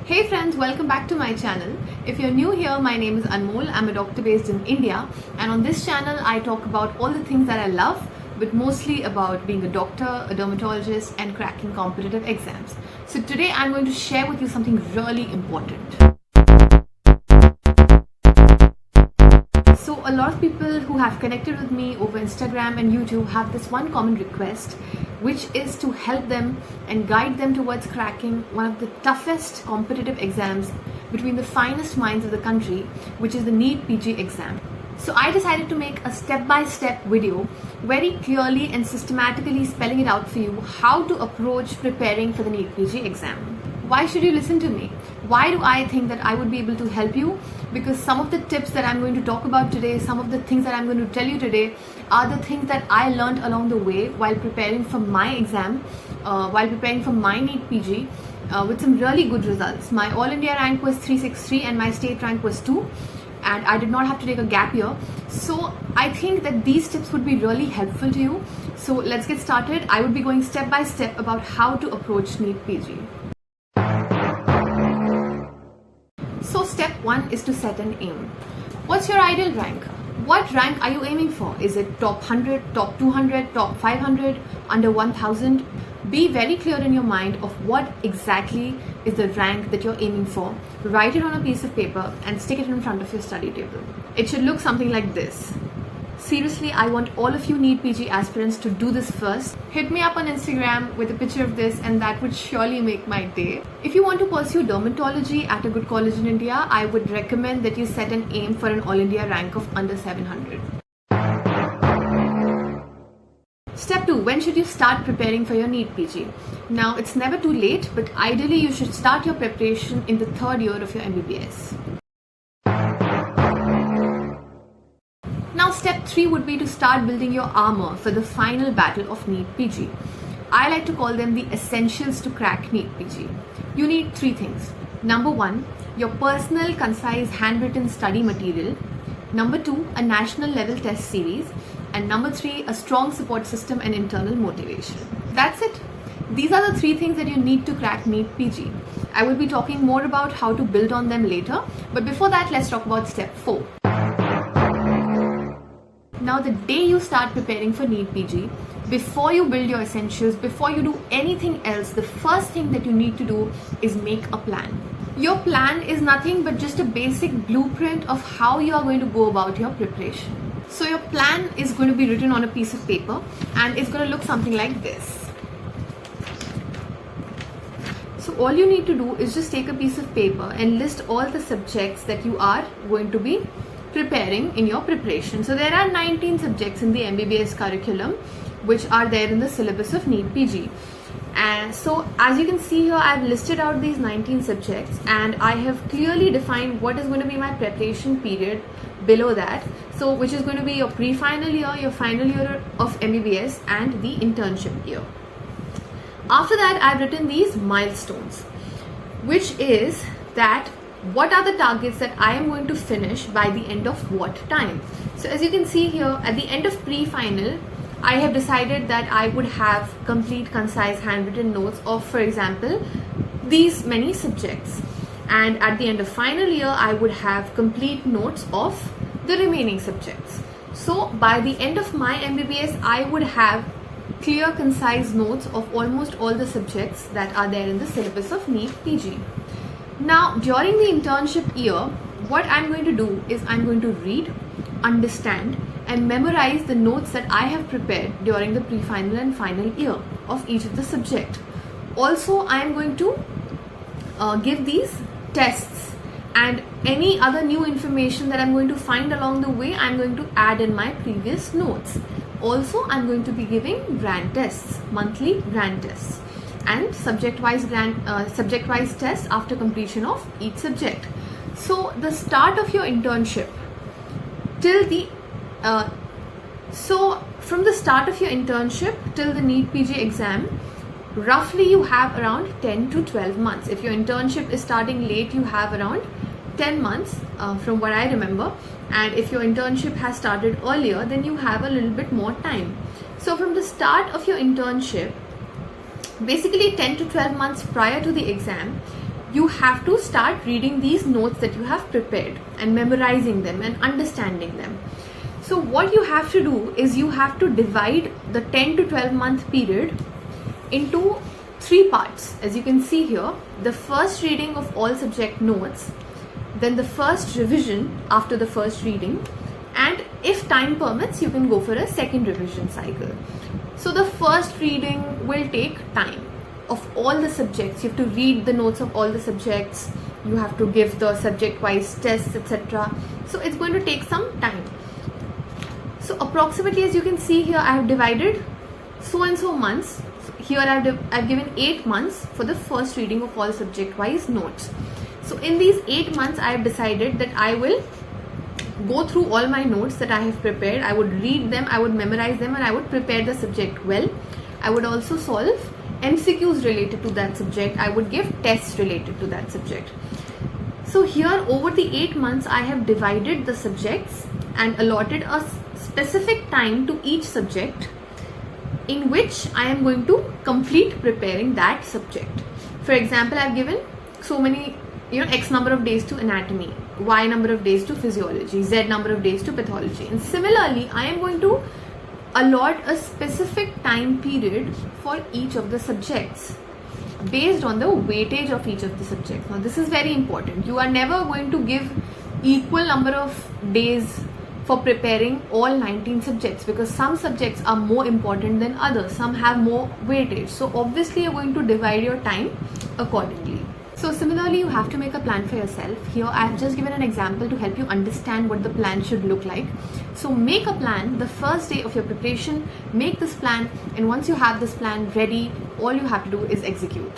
Hey friends, welcome back to my channel. If you're new here, my name is Anmol. I'm a doctor based in India, and on this channel I talk about all the things that I love, but mostly about being a doctor, a dermatologist and cracking competitive exams. So today I'm going to share with you something really important. So a lot of people who have connected with me over Instagram and YouTube have this one common request, which is to help them and guide them towards cracking one of the toughest competitive exams between the finest minds of the country, which is the NEET PG exam. So I decided to make a step-by-step video, very clearly and systematically spelling it out for you how to approach preparing for the NEET PG exam. Why should you listen to me? Why do I think that I would be able to help you? Because some of the tips that I'm going to talk about today, some of the things that I'm going to tell you today are the things that I learned along the way while preparing for my exam, while preparing for my NEET PG with some really good results. My All India rank was 363 and my state rank was 2. And I did not have to take a gap year. So I think that these tips would be really helpful to you. So let's get started. I would be going step by step about how to approach NEET PG. So step 1 is to set an aim. What's your ideal rank? What rank are you aiming for? Is it top 100, top 200, top 500, under 1000? Be very clear in your mind of what exactly is the rank that you're aiming for. Write it on a piece of paper and stick it in front of your study table. It should look something like this. Seriously, I want all of you NEET PG aspirants to do this first. Hit me up on Instagram with a picture of this and that would surely make my day. If you want to pursue dermatology at a good college in India, I would recommend that you set an aim for an All India rank of under 700. Step 2. When should you start preparing for your NEET PG? Now, it's never too late, but ideally you should start your preparation in the 3rd year of your MBBS. Now, step 3 would be to start building your armor for the final battle of NEET PG. I like to call them the essentials to crack NEET PG. You need 3 things. Number 1, your personal, concise, handwritten study material. Number 2, a national level test series. And number 3, a strong support system and internal motivation. That's it. These are the 3 things that you need to crack NEET PG. I will be talking more about how to build on them later. But before that, let's talk about step 4. Now, the day you start preparing for NEET PG, before you build your essentials, before you do anything else, the first thing that you need to do is make a plan. Your plan is nothing but just a basic blueprint of how you are going to go about your preparation. So your plan is going to be written on a piece of paper and it's going to look something like this. So all you need to do is just take a piece of paper and list all the subjects that you are going to be preparing in your preparation. So there are 19 subjects in the MBBS curriculum which are there in the syllabus of NEET PG. And so as you can see here, I've listed out these 19 subjects and I have clearly defined what is going to be my preparation period below that. So which is going to be your pre-final year, your final year of MBBS and the internship year. After that, I've written these milestones, which is that what are the targets that I am going to finish by the end of what time. So as you can see here, at the end of pre-final, I have decided that I would have complete, concise, handwritten notes of, for example, these many subjects. And at the end of final year, I would have complete notes of the remaining subjects. So by the end of my MBBS, I would have clear, concise notes of almost all the subjects that are there in the syllabus of NEET PG. Now, during the internship year, what I'm going to do is I'm going to read, understand, and memorize the notes that I have prepared during the pre-final and final year of each of the subject. Also, I'm going to give these tests and any other new information that I'm going to find along the way, I'm going to add in my previous notes. Also, I'm going to be giving grand tests, monthly grand tests, and subject-wise tests after completion of each subject. So the start of your internship till the from the start of your internship till the NEET PG exam, roughly you have around 10 to 12 months. If your internship is starting late, you have around 10 months from what I remember, and if your internship has started earlier, then you have a little bit more time. So from the start of your internship, basically 10 to 12 months prior to the exam, you have to start reading these notes that you have prepared and memorizing them and understanding them. So what you have to do is you have to divide the 10 to 12 month period into 3 parts. As you can see here, the first reading of all subject notes, then the first revision after the first reading, and if time permits, you can go for a second revision cycle. So the first reading will take time of all the subjects. You have to read the notes of all the subjects, you have to give the subject wise tests, etc. So it's going to take some time. So approximately, as you can see here, I have divided so and so months. Here I've given 8 months for the first reading of all subject wise notes. So in these 8 months, I have decided that I will go through all my notes that I have prepared. I would read them, I would memorize them, and I would prepare the subject well. I would also solve MCQs related to that subject. I would give tests related to that subject. So here, over the 8 months, I have divided the subjects and allotted a specific time to each subject in which I am going to complete preparing that subject. For example, I've given so many, X number of days to anatomy, Y number of days to physiology, Z number of days to pathology. And similarly, I am going to allot a specific time period for each of the subjects based on the weightage of each of the subjects. Now, this is very important. You are never going to give equal number of days for preparing all 19 subjects, because some subjects are more important than others. Some have more weightage. So obviously, you're going to divide your time accordingly. So similarly, you have to make a plan for yourself. Here, I have just given an example to help you understand what the plan should look like. So make a plan the first day of your preparation, make this plan, and once you have this plan ready, all you have to do is execute.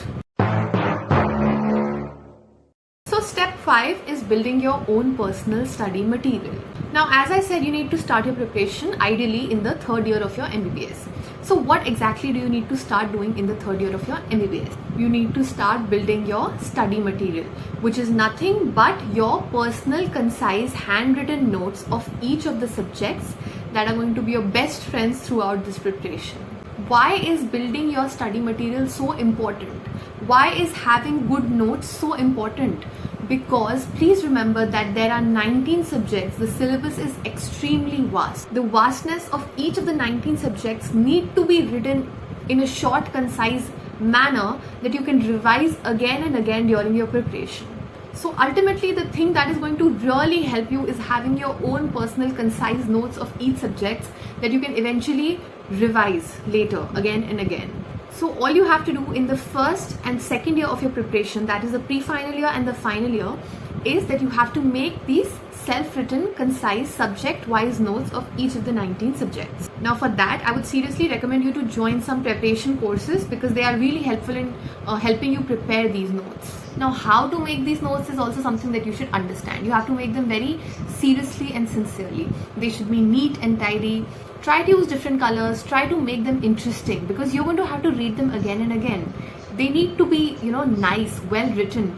So step 5 is building your own personal study material. Now, as I said, you need to start your preparation ideally in the 3rd year of your MBBS. So what exactly do you need to start doing in the 3rd year of your MBBS? You need to start building your study material, which is nothing but your personal, concise, handwritten notes of each of the subjects that are going to be your best friends throughout this preparation. Why is building your study material so important? Why is having good notes so important? Because please remember that there are 19 subjects. The syllabus is extremely vast. The vastness of each of the 19 subjects need to be written in a short, concise manner that you can revise again and again during your preparation. So ultimately, the thing that is going to really help you is having your own personal, concise notes of each subject that you can eventually revise later again and again. So all you have to do in the 1st and 2nd year of your preparation, that is the pre-final year and the final year, is that you have to make these self-written, concise, subject-wise notes of each of the 19 subjects. Now for that, I would seriously recommend you to join some preparation courses, because they are really helpful in helping you prepare these notes. Now, how to make these notes is also something that you should understand. You have to make them very seriously and sincerely. They should be neat and tidy. Try to use different colors. Try to make them interesting, because you're going to have to read them again and again. They need to be, nice, well written.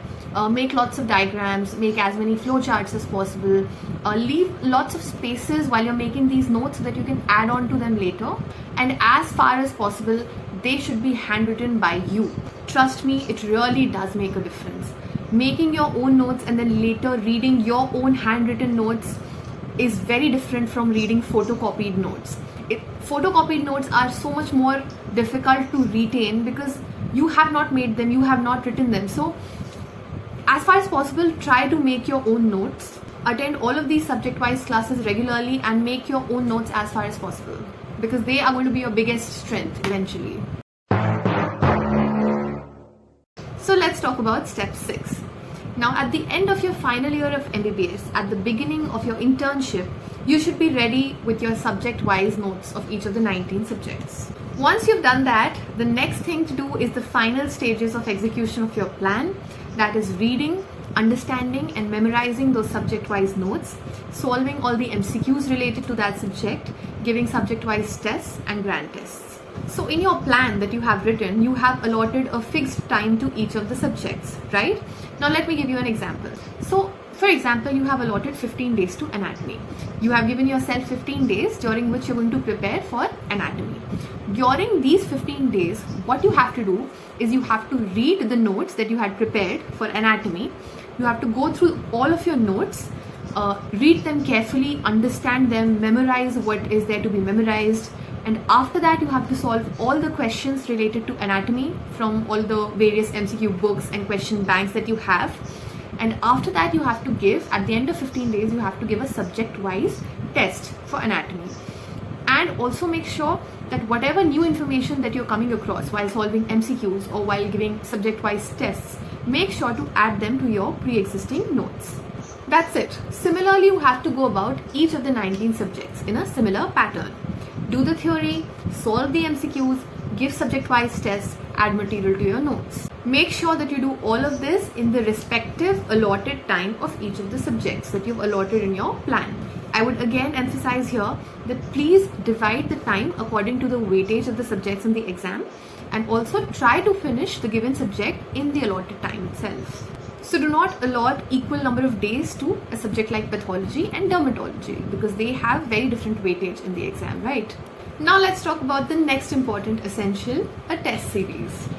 Make lots of diagrams, make as many flowcharts as possible. Leave lots of spaces while you're making these notes so that you can add on to them later. And as far as possible, they should be handwritten by you. Trust me, it really does make a difference. Making your own notes and then later reading your own handwritten notes is very different from reading photocopied notes. Photocopied notes are so much more difficult to retain because you have not made them, you have not written them. So as far as possible, try to make your own notes. Attend all of these subject-wise classes regularly and make your own notes as far as possible, because they are going to be your biggest strength eventually. So let's talk about step 6. Now, at the end of your final year of MBBS, at the beginning of your internship, you should be ready with your subject-wise notes of each of the 19 subjects. Once you've done that, the next thing to do is the final stages of execution of your plan. That is reading, understanding and memorizing those subject-wise notes, solving all the MCQs related to that subject, giving subject-wise tests and grand tests. So in your plan that you have written, you have allotted a fixed time to each of the subjects, right? Now let me give you an example. So For example, you have allotted 15 days to anatomy. You have given yourself 15 days during which you're going to prepare for anatomy. During these 15 days, what you have to do is you have to read the notes that you had prepared for anatomy. You have to go through all of your notes, read them carefully, understand them, memorize what is there to be memorized. And after that, you have to solve all the questions related to anatomy from all the various MCQ books and question banks that you have. And after that, you have to give, at the end of 15 days, you have to give a subject-wise test for anatomy. And also make sure that whatever new information that you're coming across while solving MCQs or while giving subject-wise tests, make sure to add them to your pre-existing notes. That's it. Similarly, you have to go about each of the 19 subjects in a similar pattern. Do the theory, solve the MCQs, give subject-wise tests, add material to your notes. Make sure that you do all of this in the respective allotted time of each of the subjects that you've allotted in your plan. I would again emphasize here that please divide the time according to the weightage of the subjects in the exam, and also try to finish the given subject in the allotted time itself. So do not allot equal number of days to a subject like pathology and dermatology, because they have very different weightage in the exam, right? Now let's talk about the next important essential, a test series.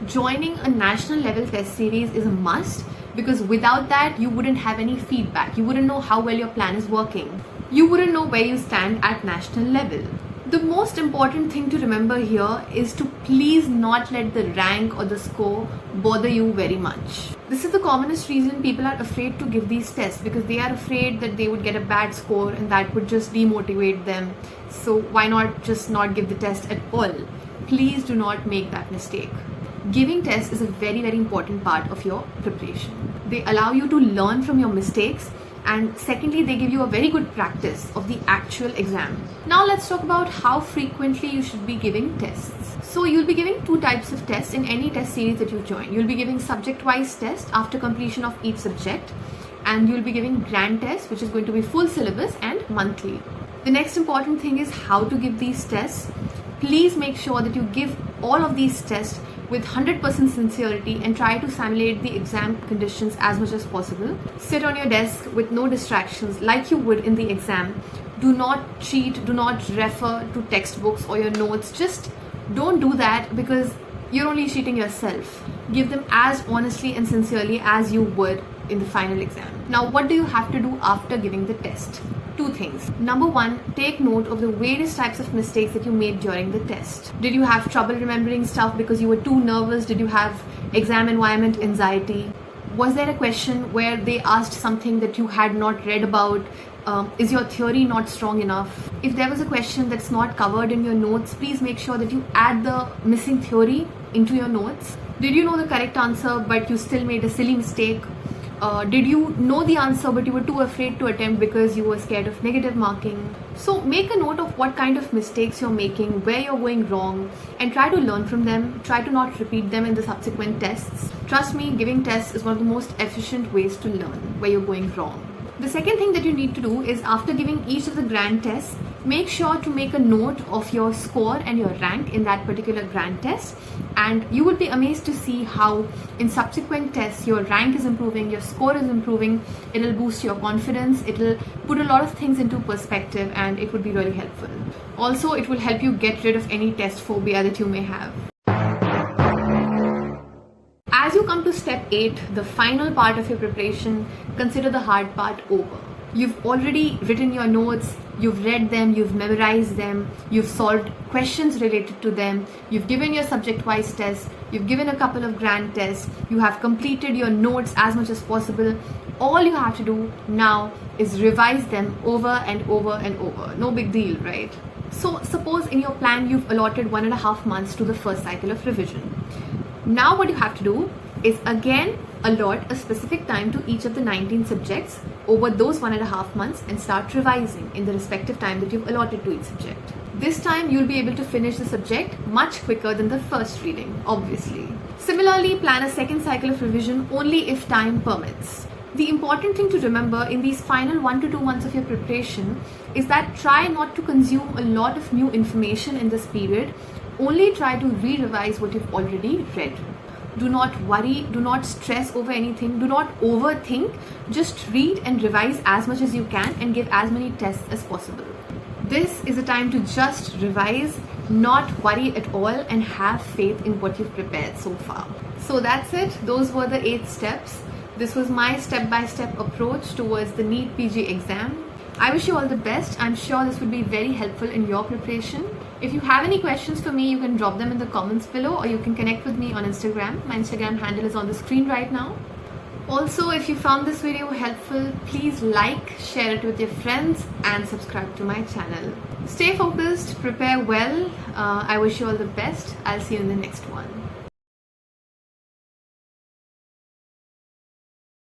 Joining a national level test series is a must, because without that you wouldn't have any feedback. You wouldn't know how well your plan is working. You wouldn't know where you stand at national level. The most important thing to remember here is to please not let the rank or the score bother you very much. This is the commonest reason people are afraid to give these tests, because they are afraid that they would get a bad score and that would just demotivate them. So why not just not give the test at all? Please do not make that mistake. Giving tests is a very, very important part of your preparation. They allow you to learn from your mistakes, and secondly, they give you a very good practice of the actual exam. Now let's talk about how frequently you should be giving tests. So you'll be giving two types of tests in any test series that you join. You'll be giving subject-wise tests after completion of each subject, and you'll be giving grand tests, which is going to be full syllabus and monthly. The next important thing is how to give these tests. Please make sure that you give all of these tests with 100% sincerity and try to simulate the exam conditions as much as possible. Sit on your desk with no distractions like you would in the exam. Do not cheat, do not refer to textbooks or your notes. Just don't do that, because you're only cheating yourself. Give them as honestly and sincerely as you would in the final exam. Now, what do you have to do after giving the test? Two things. Number one, take note of the various types of mistakes that you made during the test. Did you have trouble remembering stuff because you were too nervous? Did you have exam environment anxiety? Was there a question where they asked something that you had not read about? Is your theory not strong enough? If there was a question that's not covered in your notes, please make sure that you add the missing theory into your notes. Did you know the correct answer but you still made a silly mistake? Did you know the answer but you were too afraid to attempt because you were scared of negative marking? So make a note of what kind of mistakes you're making, where you're going wrong, and try to learn from them. Try to not repeat them in the subsequent tests. Trust me, giving tests is one of the most efficient ways to learn where you're going wrong. The second thing that you need to do is, after giving each of the grand tests, make sure to make a note of your score and your rank in that particular grand test, and you will be amazed to see how in subsequent tests your rank is improving, your score is improving. It'll boost your confidence, it'll put a lot of things into perspective, and it would be really helpful. Also, it will help you get rid of any test phobia that you may have. As you come to step 8, the final part of your preparation, consider the hard part over. You've already written your notes, you've read them, you've memorized them, you've solved questions related to them, you've given your subject-wise tests, you've given a couple of grand tests, you have completed your notes as much as possible. All you have to do now is revise them over and over and over. No big deal, right? So suppose in your plan you've allotted 1.5 months to the first cycle of revision. Now what you have to do is again allot a specific time to each of the 19 subjects over those 1.5 months and start revising in the respective time that you've allotted to each subject. This time you'll be able to finish the subject much quicker than the first reading, obviously. Similarly, plan a second cycle of revision only if time permits. The important thing to remember in these final 1 to 2 months of your preparation is that try not to consume a lot of new information in this period. Only try to re-revise what you've already read. Do not worry, do not stress over anything, do not overthink. Just read and revise as much as you can and give as many tests as possible. This is a time to just revise, not worry at all, and have faith in what you've prepared so far. So that's it. Those were the 8 steps. This was my step-by-step approach towards the NEET PG exam. I wish you all the best. I'm sure this would be very helpful in your preparation. If you have any questions for me, you can drop them in the comments below, or you can connect with me on Instagram. My Instagram handle is on the screen right now. Also, if you found this video helpful, please like, share it with your friends, and subscribe to my channel. Stay focused, prepare well. I wish you all the best. I'll see you in the next one.